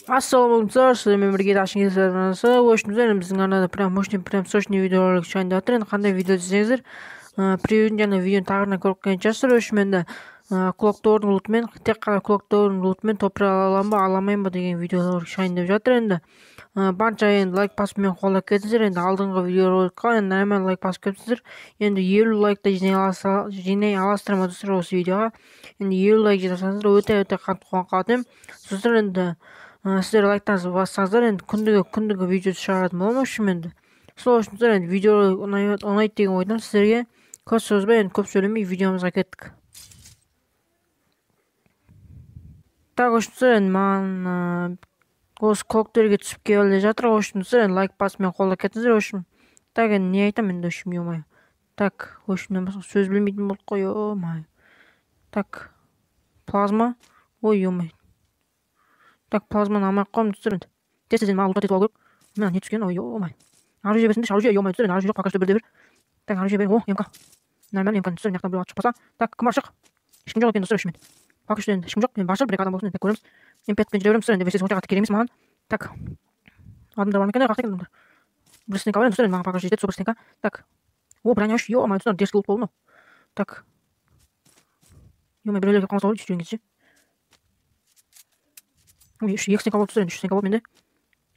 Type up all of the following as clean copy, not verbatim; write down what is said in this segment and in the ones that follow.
Ассалаумағалейкум, сіздермен бірге ашын келесіздер. Өшіміздер біздің арнада прям сочный видеолар шығайын деп жатыр. Қандай видео десеңіздер, біреудің жаңа видеоны тағырына көріп келген шығарсыздар. Өшім енді клоктордың лутымен, тек қана клоктордың лутымен топырақ ала аламын ба, аламайын ба деген видеолар шығайын деп жатыр. Енді барынша енді лайк басумен қолдап кетіңіздер. Енді алдыңғы видеороликқа енді нормально лайк басып кетсіздер. Енді 50 лайкты жинай аласыздар ма достар осы видеоға? Енді 50 лайк жинасаңыздар өте қатты қуанып қалатын едім. Достар, енді сіздер лайктарыңызды бассаңыздар енді күндігі видео шығаратын боламын. Енді сол үшін сіздер енді видео ұнайды деген ойдан сіздерге көп созбай, енді көп сөйлемей видеомызға кеттік. Так, сіздер енді маған осы клоктерге түсіп келе жатыр. Сіздер енді лайк басып мен қолдап кетіңіздер. Так, енді не айтамын енді ё-моё. Так, сөз білмейтін болдық қой, ё-моё. Так, плазма, ой, ё-моё. Так, плазманы алмай қоймын достар. Енді тез маған лутат етіп алу керек. Мен не түскен, ой, ё-моё. Оружие берсеңдерші, оружие, ё-моё достар, оружие жоқ, пока что бірде бір. Так, оружие бер. О, МК. Нормально, МК достар, мынаяқтан біреу шықпаса. Так, кім бар шық? Ешкім жоқ екен достар үшімен. Пока что енді ешкім жоқ. Мен бар шығар, бір-екі адам болсын, енді көреміз. М5-пен жүре беремін достар, енді версиясы онша қатты керек емес маған. Так. Адамдар бар ма екен, қақта екен. Бір стенка бар достар, маған пока жетеді, сол бір стенка. Так. О, броня үш, ё-моё достар, дерзкий лут болды. Так. Ё-моё, біреулерге қалмаса ғой, жүрген кезде. Ой, екі стенка болды достар, үш стенка болды менде.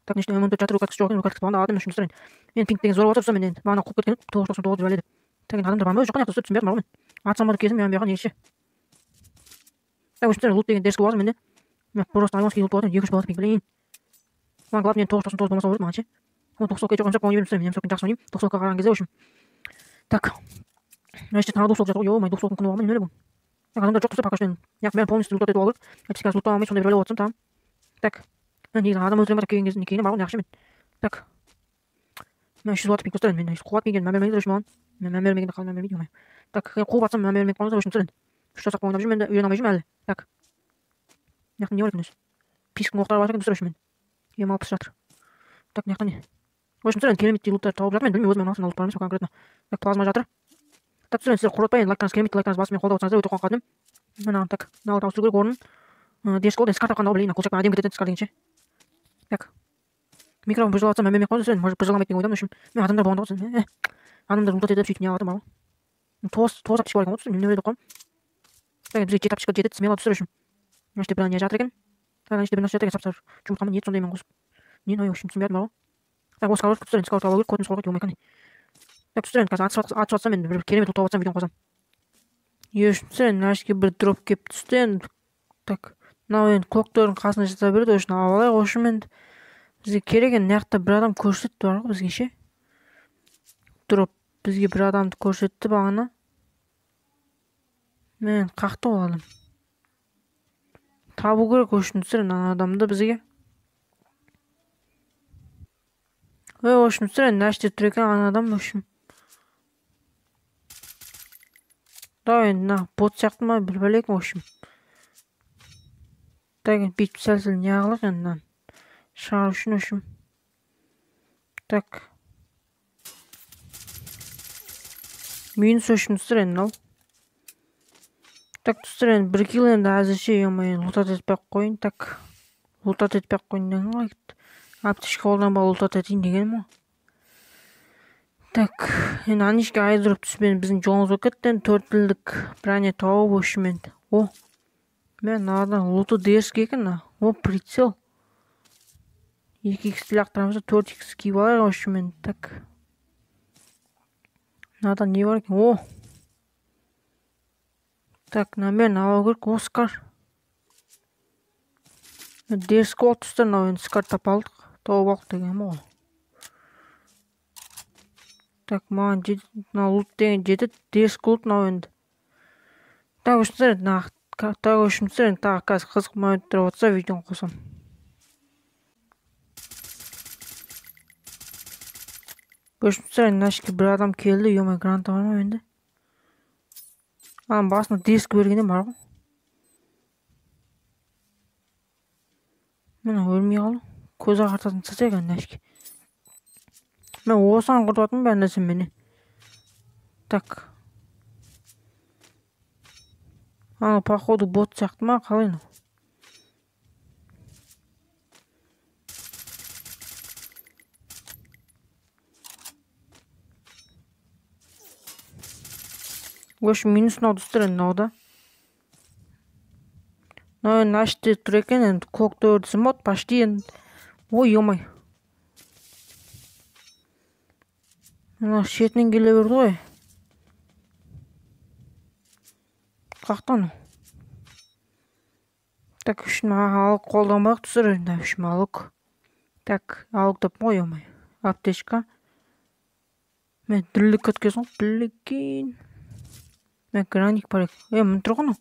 Так, нешті м4 жатыр, рукаткасы жоқ екен, рукаткасы болғанда алатын үшін достар. Мен пинг деген зор отыр достар, мен енді бағана қуып кеткен 999 деп әледі. Так, енді адамдар бар ма? Жоқ қана достар, түсінбедім бар ғой мен. Ат салмады кезім, мен бұяққа негізше. Так, достар, лут деген дерзкий болған менде. Мен просто айонский лут болатын, екінші болатын пинг, блин. Маған главный 999 болмаса olur маған ше. Ол 90-ға жоқ, ойнап жүрмін, мен жақсы ойнаймын. 90-ға қараған кезде общем. Так. Значит, тағы 90 жатыр ғой, ё-моё, 90 күні болған, не болды бұл? Так, адамдар жоқ достар, пока что яғни бәрін полностью лутат етіп алу керек. Әйтпесе қазір луттап алмай сондай бір ойлап отырсам, тамам. Так. Мен негізі адам өлтіремін ба келген кезде, кейіннен бар ғой, жақсы мен. Так. Мен 300 ватт пинг достар, мен қуат пинген мәмермеңдер үшін маған. Мен мәмермеңді қалай мәмермейді, ё-моё. Так, қуып атсам мәмермеңді қалыңыздар үшін достар. 3 жасақ ойнап жүрмін, енді үйрене алмай жүрмін әлі. Так. Мынаяқта не бар екен өзі? Пискің оқтары бар екен достар үшін мен. Ем алып жатыр. Так, мынаяқта не? Достар, енді кереметтей луттар тауып жатырмын, мен білмеймін, өзім анасын алып барамын конкретно. Так, плазма жатыр. Так, достар, сіздер құртпай, енді лайктарыңыз кереметтей лайктарыңыз басып мен қолдап отырсаңыздар өте қуанып қалдым. Мына так, мына ауыстыру керек орнын. Дерзкий болды, скар тапқанда блин, қолшақпен әдемі кететін скар дегенше. Так. Микрофон бұзылып жатса мәмеме қойыңыз, может бұзыламайды деген ойдамын үшін. Мен адамдар болғанда ғой, адамдар лутат етіп сөйтіп не алады бар ғой. Тоғыз аптечка бар екен ғой, не ойлап қоймын. Так, бізге 7 аптечка жетеді, смело достар үшін. Значит, бір не жатыр екен. Так, значит, бір нәрсе жатыр екен, саптар. Жұмыртқамен ет сондаймен қосып. Не, ой, общем, түсінбедім бар ғой. Так, осы скалор достар, скалор алу керек, кодын сол ғой, ё-моё. Так, достар, қазір атып жатсам енді бір керемет лут тауып жатсам видеоны қосамын. Достар, нашке бір дроп келіп түсті енді. Так, мынау енді клоктордың қасына жата береді, үшін алып алайық. Общем, енді бізге керек енді мынаяқта бір адам көрсетті бар ғой бізге ше. Дроп бізге бір адамды көрсетті бағана. Мен қақты ол адам. Табу керек үшін достар, ана адамды бізге. Общем, достар, енді наште тұр екен ана адам, общем. Да, енді бот сияқты ма, бір бәлек, общем. Так, енді бүйтіп сәл не ағылық енді шығару үшін, общем. Так. Минус общем, достар, енді ал. Так, достар, енді 1 кило енді әзірше, ё-моё, лутат етпей қойын. Так, лутат етпей қойын деген ғой. Аптечка қолданба лутат етейін деген ма? Так, енді анишке айдырып түспен біздің жолымыз болып кетті, енді 4 тілдік броня тауып, общем, енді. О, мен анадан луты дерзкий екен, о, прицел. 2х лақтырамыз, 4х киіп алайық, общем, енді. Так. Мынадан не бар екен? О. Так, мен алу керек, о, скар. Дерзкий болды достар, енді скар тауып алдық деген ғой. Так, маған жетеді, лут деген жетеді, дерзкий лут енді. Так, достар, енді тағы қазір қызық моменттер отырса видеоны қосам. Достар, енді нашке бір адам келді, ё-моё, граната бар ма менде? Басына дерзкий бергенде бар ғой. Мен өлмей қалу. Көз ағартатын сәтек енді нашке. Мен осыған құртып атым бәрін нәрсем мені. Так. Походу бот сияқты ма, қалай ну? общем минус мынау достар енді мынау да мынау енді ашты тұр екен енді клоктор десем болады почти енді ой омай мына шетінен келе берді ғой қаяқта анау так в общем алып қолданбайық достар енді в общем алып так алып деппін ғой омай аптечка мен дірлік өткесін ғой білген мен граник бар екен мін тұр ғой анау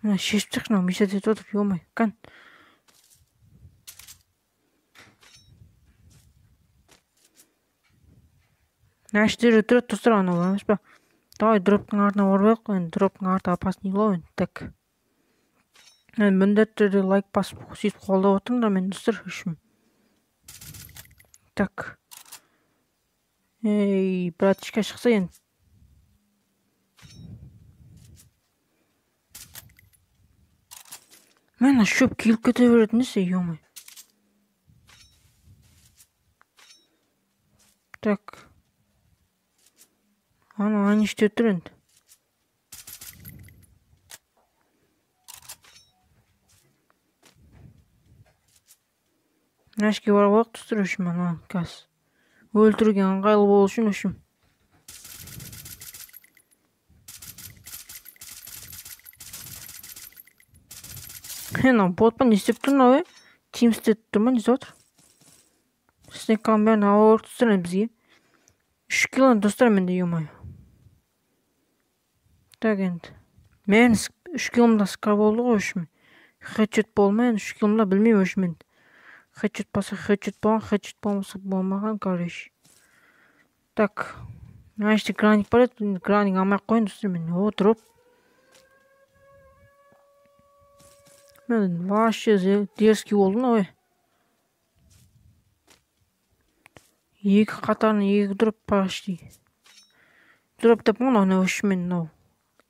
мына шешіп тастайықшы мынау мешать етіп отыр омай кән Наштері тұрады достар анау емес па давай дроптың артына барып енді дроптың арты опасный ғой енді так енді міндетті түрде лайк басып сөйтіп қолдап отырыңдар мен достар үшін так ей братишка шықса енді мен шөп келіп кете береді несі ё-май так анау не істеп тұр енді Нашке барып алайық достар үшін ана қазір өлтіруге ыңғайлы болу үшін үшін мынау бот па не істеп тұр мынау тим істеп тұр ма не істеп жатыр снеканың бәрін алып алайық достар енді бізге 3 кило достар менде ё-мое так енді мен 3 киломда скар болды ғой үшін хедшот болмай 3 киломда білмеймін үшін мен хедшот болса хедшот болған хедшот болмаса болмаған короче так мына жерде граник бар еді граник алмай ақ қояйын достар мен о дроп мен вообще дерзкий болдым ғой екі қатарынан екі дроп почти дроп деп мынау үшін мен мынау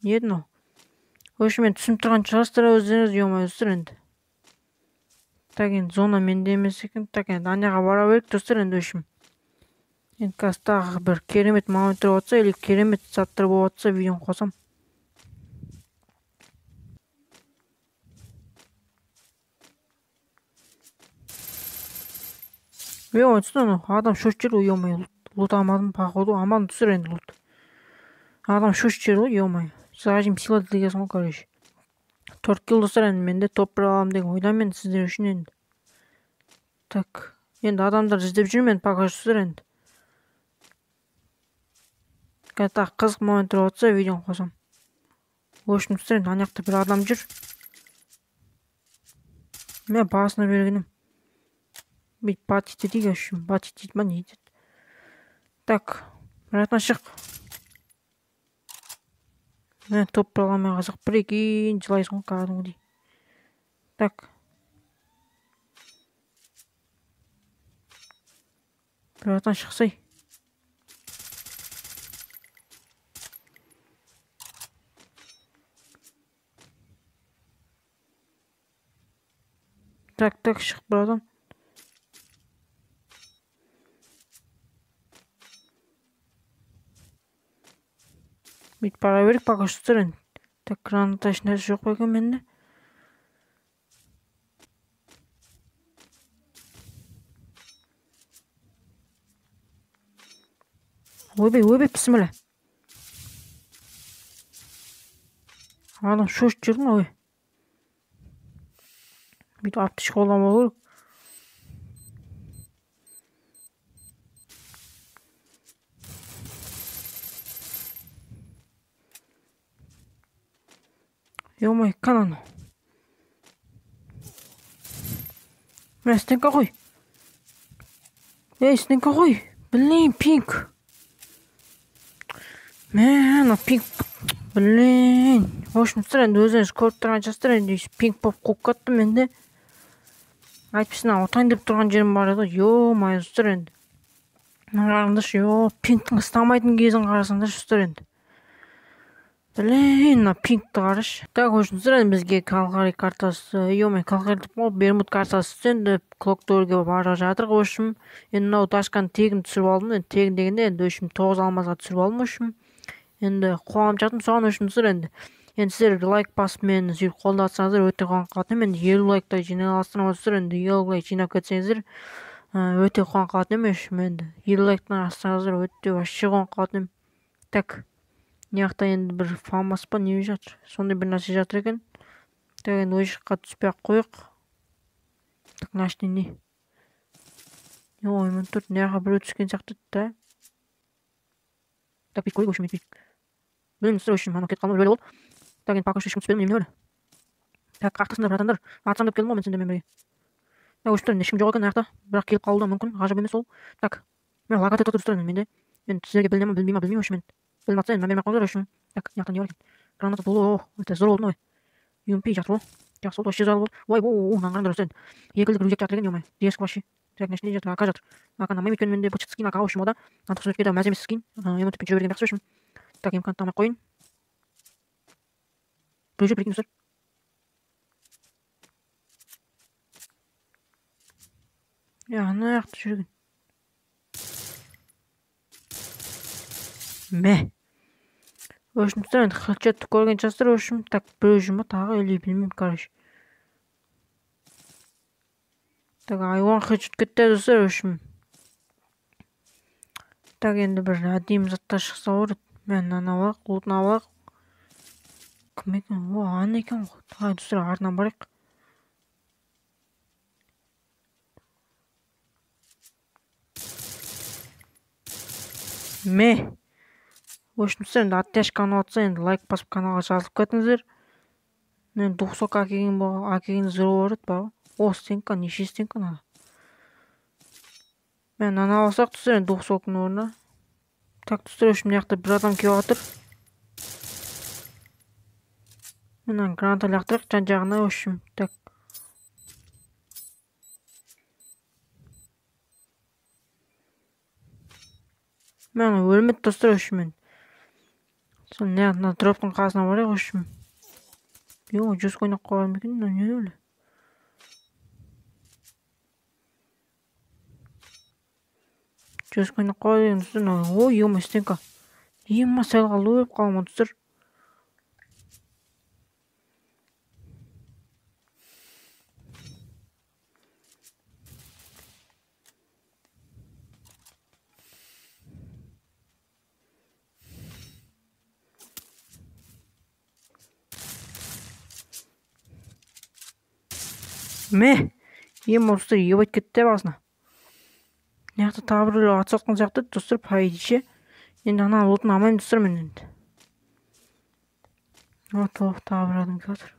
не еді мынау общем мен түсініп тұрған шығарсыздар өздеріңіз ё-мое достар енді так енді зона менде емес екен так енді аняға бара берейік достар енді общем енді қазір тағы бір керемет монитор болса или керемет заттар болып жатса видеоны қосам ё-мое достар адам шошып жүр ғой ё-мое лут алмадым походу аман достар енді лут адам шошып жүр ғой ё-мое зажим сила дегенсің ғой короче 4 кило достар енді менде топ бір аламын деген ойдамын енді сіздер үшін енді так енді адамдар іздеп жүр мен пока достар енді тағы қызық монитор болса видеоны қосам в общем достар енді ана жақта бір адам жүр мен басына бергенім бүйтіп батить етейік үшін батить дейді ма не дейді так братан шық мен топ бір аламай қазақ бір екен жылайсың ғой кәдімгідей так братан шықсай так шық братан бүйтіп бара берейік пока что тұр енді так граната ешнәрсе жоқ па екен менде ойбай бісміллә адам шошып жүр ма ой бүйтіп аптечка қолданбау керек ё-мое кән анау мә стенка қой ей стенка қой блин пинг мә ана пинг блин в общем енді өздеріңіз көріп тұрған шығарсыздар енді пинг болып қуып кетті менде әйтпесе отайын деп тұрған жерім бар еді ё-мое достар енді қараңдаршы пингтің ұстамайтын кезін қарасаңдаршы достар енді блин мына пингті қарашы так в общем енді бізге калгари картасы ё-мое калгари деп қой бермуд картасы енді клокторге бара жатыр в общем енді мынау ташканы тегін түсіріп алдым енді тегін дегенде енді в общем 9 алмазға түсіріп алдым в общем Енді қуанып жаттым соған үшін енді сіздер лайк басып мені сөйтіп қолдасаңыздар өте қуанып қалатын едім. Енді 50 лайктай жинай аласыздар отырсыздар, енді 50 лайк жинап кетсеңіздер өте қуанып қалатын едім. Енді 50 лайктан ассаңыздар өте вообще қуанып қалатын едім. Так, мына жақта енді бір фамас па не жатыр, сондай бір нәрсе жатыр екен. Так, енді ой жаққа түспей ақ қояйық. Так, мынашты не? Ой, мен тұрт, мына жаққа біреу түскен сияқты да. Так, бүйтіп қойып өшім етпейік. Білмеймін, сіздер үшін анау кетіп қалмай өлі болды. Так, енді пока ешкім түспедім, немене өлі. Так, қақтысыңдар, братандар. Атсам деп келдім ғой мен сендермен бірге. Так, өшімдер, ешкім жоқ екен аяқта, бірақ келіп қалуы да мүмкін, ғажап емес ол. Так, мен локатор тұрып менде. Мен сіздерге білмеймін өшім. Білмей жатса енді бермей қойыңдар өшім. Так, мына жақта не бар екен? Граната толы, өте зор болды ғой. UMP жатыр ғой. Жақсы болды, вообще зор болды. Ой, мынаны қараңдар өстен. Екілдік рюкзак жатыр екен, ё-мо. Дескі вообще. Так, мына ішінде жатыр, АК жатыр. АК намаймын өйткені менде бычыт скин АК өшім ода. Антық суретке де мәз емес скин. Эмотпен жүре берген жақсы өшім. Так, имканты алмай қойын. Біреу жүр, прикинь, ана жақта жүрген. Мә. Өшім енді хылчатты көрген жастар өшім. Так, біреу жүр ма тағы или білмеймін, короче. Так, айуан хылчат кетті достар өшім. Так, енді бір әдейім заттар шықса орыд. Мен анауақ, лутын ауақ. Кім екен? Ана екен ғой. Тағай достар артынан барайық. Мә. Өшімсіздер, енді аттяшканы отса, енді лайк басып каналға жазылып кетіңіздер. Мен дұқсок әкеген зұру орыд бағы. О, стенка, неше стенка нада. Мен ана алсақ түстер, енді дұқсоктың орына. Так, түстер, өшім яқты бір адам кеу атыр. Мен граната лақтырық жан жағына өшім. Так. Мен өлмет достар өшім. Сон не ана дроптың қасына барайық өшім. Йо, жүз қойнақ қойған екен, не өлі. Жүз қойнақ қойған достар. Ой, ема стенка. Ема сәл қалды өліп қалма достар. Мә, ем достар, ебайт кетті басына. Яқты тағы бір атсатқан сияқты достар, пайдеше. Енді ана лотын алмайым достар мен енді. Тағы бір адам келатыр.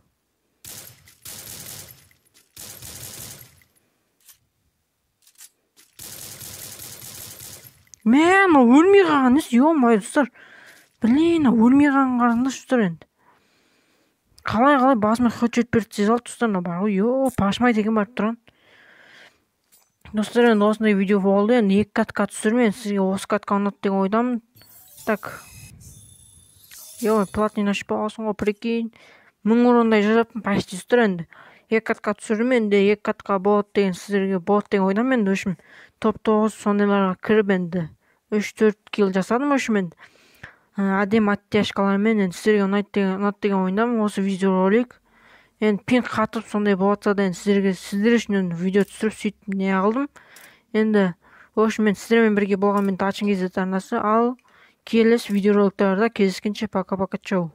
Мә, өлмей қалған несі, ё-май достар. Блин, өлмей қалған қараңдар достар енді. Қалай басыма хыт берді тез алды достар, бар ғой, ё, пашмай деген барып тұрған. Достар, енді осындай видео болды, енді 2 катқа түсірмен, сізге осы катқа ұнады деген ойдамын. Так. Ё, платный ашып алсын ғой, прикинь. 1000 орындай жазаппын, почти достар енді. 2 катқа түсірмен, енді 2 катқа болады деген сіздерге болады деген ойдамын енді өшім. Топ 9 сондайларға кіріп енді 3-4 килл жасадым өшім енді. Әдем аттяшкалармен енді сіздерге ұнады деген ойдамын осы видеоролик. Енді пинг қатып сондай болатса да енді сіздер үшін видео түсіріп сөйтіп не қылдым. Енді өшім мен сіздермен бірге болған мен Тачын кезет арнасы, ал келесі видеороликтарда кездескенше пока-пока, чау.